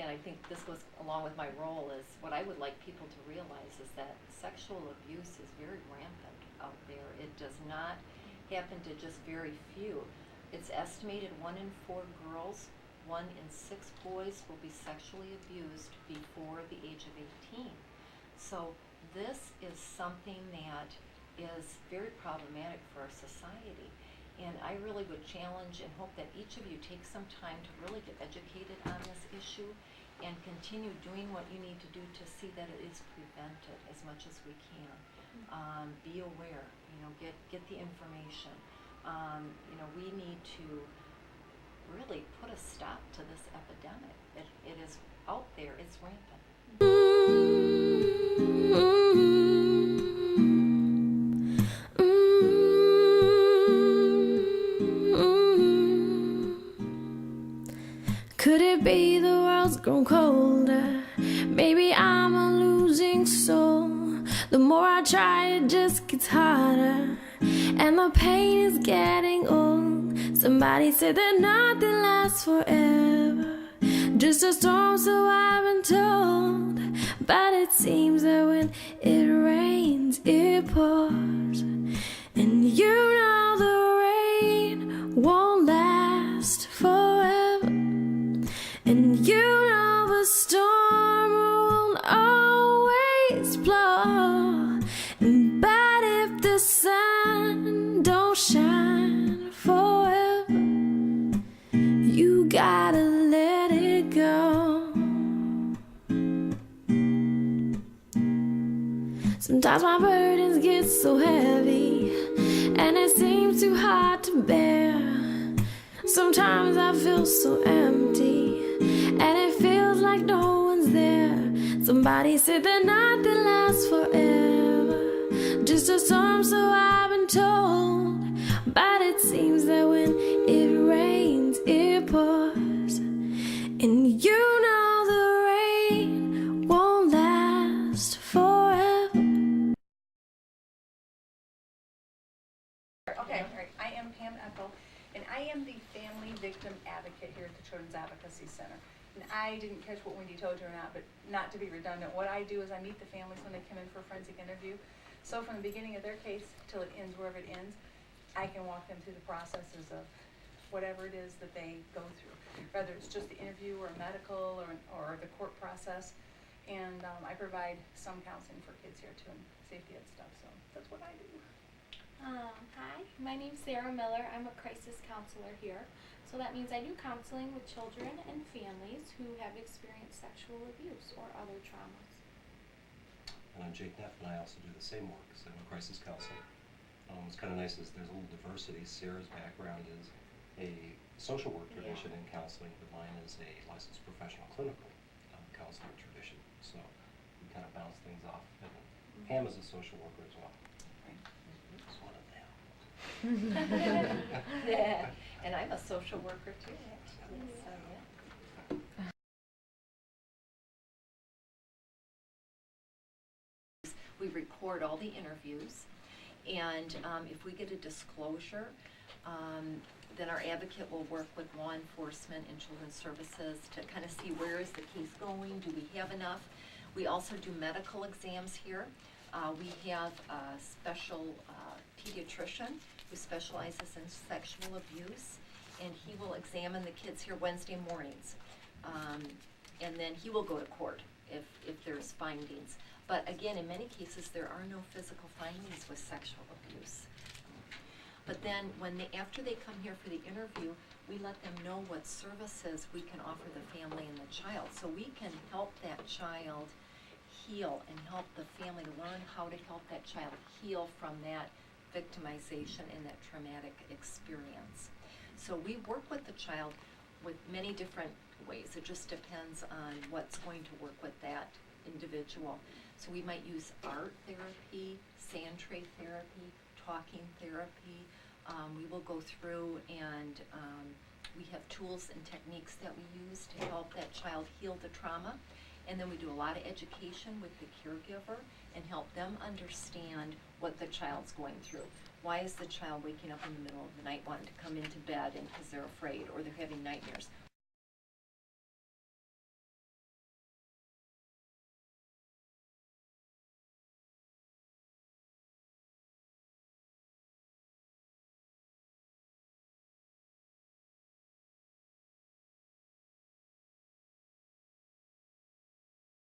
again, I think this goes along with my role, is what I would like people to realize is that sexual abuse is very rampant out there. It does not happen to just very few. It's estimated 1 in 4 girls, 1 in 6 boys will be sexually abused before the age of 18. So this is something that is very problematic for our society. And I really would challenge and hope that each of you take some time to really get educated on this issue and continue doing what you need to do to see that it is prevented as much as we can. Be aware, get the information. We need to really put a stop to this epidemic. It is out there, it's rampant. Could it be the world's grown colder? Maybe I'm a losing soul. The more I try, it just gets harder, and the pain is getting old. Somebody said that nothing lasts forever, just a storm, so I've been told. But it seems that when it rains, it pours, and the rain won't last forever, and the storm won't always blow. But if the sun don't shine forever, you gotta let it go. Sometimes my burdens get so heavy, and it seems too hard to bear. Sometimes I feel so empty, and it feels like no one's there. Somebody said that nothing lasts forever, just a storm, so I've been told. But it seems that when it rains, it pours, and the rain won't last forever. Okay, all right. I am Pam Eckel, and I am the Family Victim Advocate here at the Child Advocacy Center. And I didn't catch what Wendy told you or not, but not to be redundant, what I do is I meet the families when they come in for a forensic interview. So from the beginning of their case till it ends wherever it ends, I can walk them through the processes of whatever it is that they go through, whether it's just the interview or medical or the court process. And I provide some counseling for kids here too, and safety ed stuff, so that's what I do. Hi, my name's Sarah Miller. I'm a crisis counselor here. So that means I do counseling with children and families who have experienced sexual abuse or other traumas. And I'm Jake Neff, and I also do the same work, so I'm a crisis counselor. What's kind of nice is there's a little diversity. Sarah's background is a social work tradition in counseling, but mine is a licensed professional clinical counseling tradition. So we kind of bounce things off. And Pam is a social worker as well. Just one of them. Yeah, and I'm a social worker too, actually. So, yeah. We record all the interviews, and if we get a disclosure, then our advocate will work with law enforcement and children's services to kind of see where is the case going, do we have enough. We also do medical exams here. We have a special pediatrician who specializes in sexual abuse, and he will examine the kids here Wednesday mornings. And then he will go to court if there's findings. But again, in many cases, there are no physical findings with sexual abuse. But then after they come here for the interview, we let them know what services we can offer the family and the child. So we can help that child heal and help the family learn how to help that child heal from that victimization and that traumatic experience. So we work with the child with many different ways. It just depends on what's going to work with that individual. So we might use art therapy, sand tray therapy, talking therapy. We will go through and we have tools and techniques that we use to help that child heal the trauma. And then we do a lot of education with the caregiver and help them understand what the child's going through. Why is the child waking up in the middle of the night wanting to come into bed and because they're afraid or they're having nightmares?